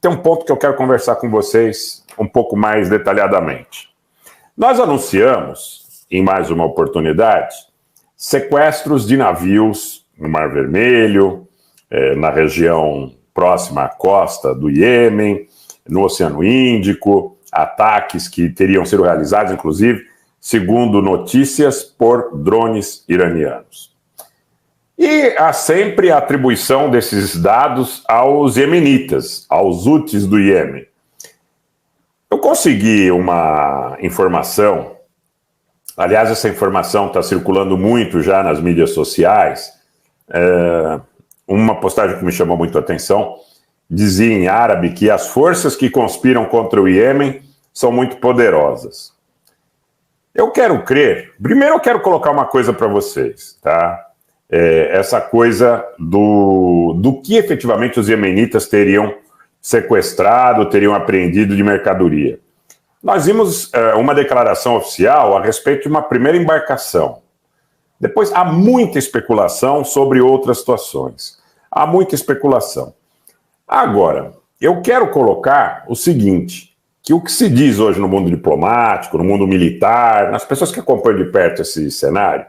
tem um ponto que eu quero conversar com vocês um pouco mais detalhadamente. Nós anunciamos, em mais uma oportunidade, sequestros de navios no Mar Vermelho, na região próxima à costa do Iêmen, no Oceano Índico, ataques que teriam sido realizados, inclusive, segundo notícias, por drones iranianos. E há sempre a atribuição desses dados aos iemenitas, aos Houthis do Iêmen. Eu consegui uma informação, aliás, essa informação está circulando muito já nas mídias sociais, uma postagem que me chamou muito a atenção, dizia em árabe que as forças que conspiram contra o Iêmen são muito poderosas. Eu quero crer, primeiro eu quero colocar uma coisa para vocês, tá? Essa coisa do que efetivamente os iemenitas teriam sequestrado, teriam apreendido de mercadoria. Nós vimos uma declaração oficial a respeito de uma primeira embarcação. Depois há muita especulação sobre outras situações. Há muita especulação. Agora, eu quero colocar o seguinte, que o que se diz hoje no mundo diplomático, no mundo militar, nas pessoas que acompanham de perto esse cenário,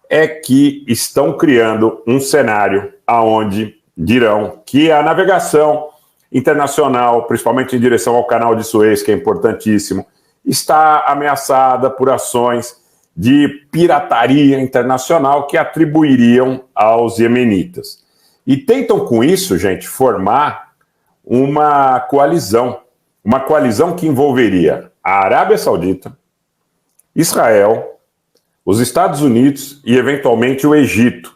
é que estão criando um cenário onde dirão que a navegação internacional, principalmente em direção ao Canal de Suez, que é importantíssimo, está ameaçada por ações de pirataria internacional que atribuiriam aos iemenitas. E tentam com isso, gente, formar uma coalizão que envolveria a Arábia Saudita, Israel, os Estados Unidos e, eventualmente, o Egito.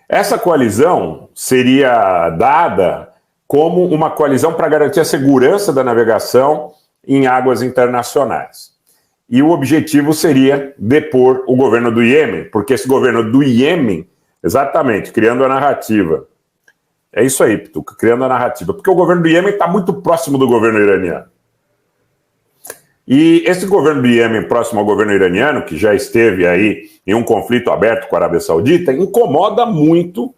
Essa coalizão seria dada como uma coalizão para garantir a segurança da navegação em águas internacionais. E o objetivo seria depor o governo do Iêmen, porque esse governo do Iêmen, exatamente, criando a narrativa. É isso aí, Pituca, criando a narrativa. Porque o governo do Iêmen está muito próximo do governo iraniano. E esse governo do Iêmen, próximo ao governo iraniano, que já esteve aí em um conflito aberto com a Arábia Saudita, incomoda muito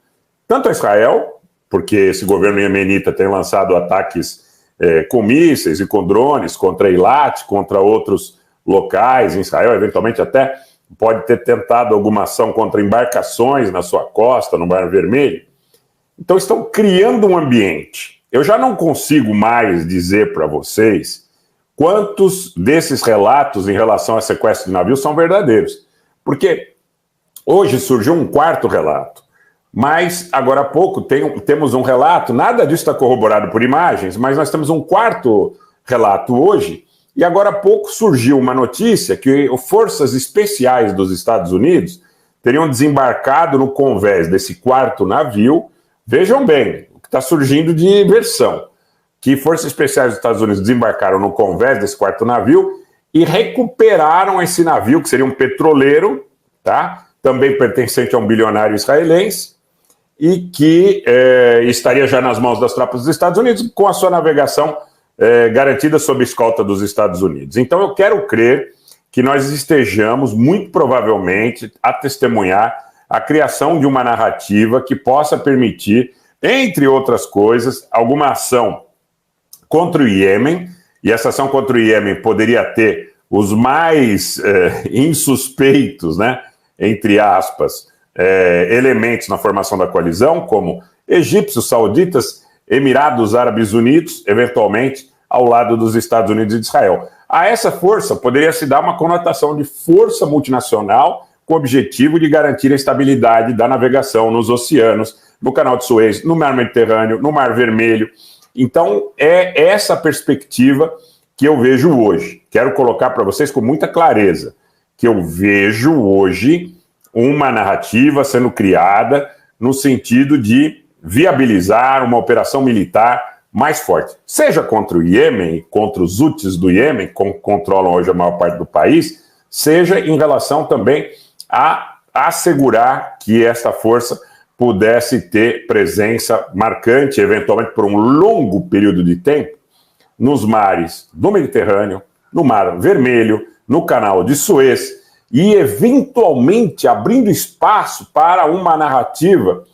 tanto a Israel, porque esse governo iemenita tem lançado ataques com mísseis e com drones contra Eilat, contra outros locais em Israel, eventualmente até pode ter tentado alguma ação contra embarcações na sua costa, no Mar Vermelho. Então estão criando um ambiente. Eu já não consigo mais dizer para vocês quantos desses relatos em relação a sequestro de navios são verdadeiros. Porque hoje surgiu um quarto relato, mas agora há pouco temos um relato, nada disso está corroborado por imagens, mas nós temos um quarto relato hoje, e agora há pouco surgiu uma notícia que forças especiais dos Estados Unidos teriam desembarcado no convés desse quarto navio. Vejam bem, o que está surgindo de versão, que forças especiais dos Estados Unidos desembarcaram no convés desse quarto navio e recuperaram esse navio, que seria um petroleiro, tá? Também pertencente a um bilionário israelense, e que estaria já nas mãos das tropas dos Estados Unidos, com a sua navegação garantida sob escolta dos Estados Unidos. Então eu quero crer que nós estejamos, muito provavelmente, a testemunhar a criação de uma narrativa que possa permitir, entre outras coisas, alguma ação contra o Iêmen, e essa ação contra o Iêmen poderia ter os mais insuspeitos, né, entre aspas, elementos na formação da coalizão, como egípcios, sauditas, Emirados Árabes Unidos, eventualmente ao lado dos Estados Unidos e de Israel. A essa força poderia se dar uma conotação de força multinacional com o objetivo de garantir a estabilidade da navegação nos oceanos, no Canal de Suez, no Mar Mediterrâneo, no Mar Vermelho. Então, é essa perspectiva que eu vejo hoje. Quero colocar para vocês com muita clareza que eu vejo hoje uma narrativa sendo criada no sentido de viabilizar uma operação militar mais forte, seja contra o Iêmen, contra os Houthis do Iêmen, que controlam hoje a maior parte do país, seja em relação também a assegurar que esta força pudesse ter presença marcante, eventualmente por um longo período de tempo, nos mares do Mediterrâneo, no Mar Vermelho, no Canal de Suez, e eventualmente abrindo espaço para uma narrativa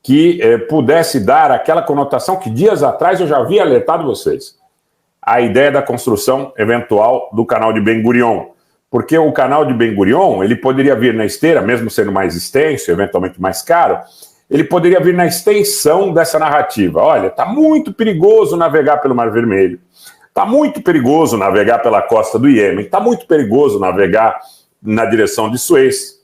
que pudesse dar aquela conotação que dias atrás eu já havia alertado vocês. A ideia da construção eventual do canal de Ben Gurion. Porque o canal de Ben Gurion, ele poderia vir na esteira, mesmo sendo mais extenso, eventualmente mais caro, ele poderia vir na extensão dessa narrativa. Olha, está muito perigoso navegar pelo Mar Vermelho, está muito perigoso navegar pela costa do Iêmen, está muito perigoso navegar na direção de Suez,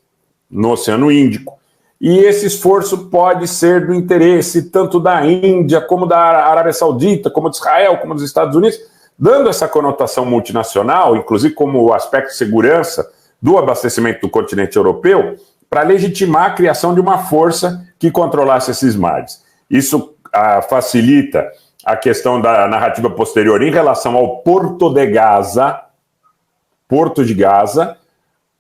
no Oceano Índico. E esse esforço pode ser do interesse tanto da Índia, como da Arábia Saudita, como de Israel, como dos Estados Unidos, dando essa conotação multinacional, inclusive como o aspecto de segurança do abastecimento do continente europeu, para legitimar a criação de uma força que controlasse esses mares. Isso facilita a questão da narrativa posterior em relação ao Porto de Gaza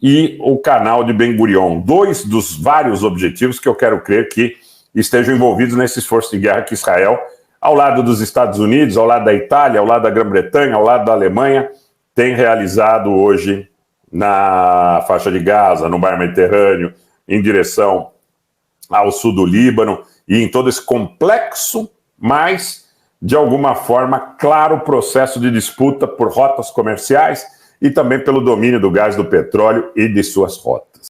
e o canal de Ben Gurion, dois dos vários objetivos que eu quero crer que estejam envolvidos nesse esforço de guerra que Israel, ao lado dos Estados Unidos, ao lado da Itália, ao lado da Grã-Bretanha, ao lado da Alemanha, tem realizado hoje na faixa de Gaza, no Mar Mediterrâneo, em direção ao sul do Líbano, e em todo esse complexo, mas, de alguma forma, claro processo de disputa por rotas comerciais e também pelo domínio do gás, do petróleo e de suas rotas.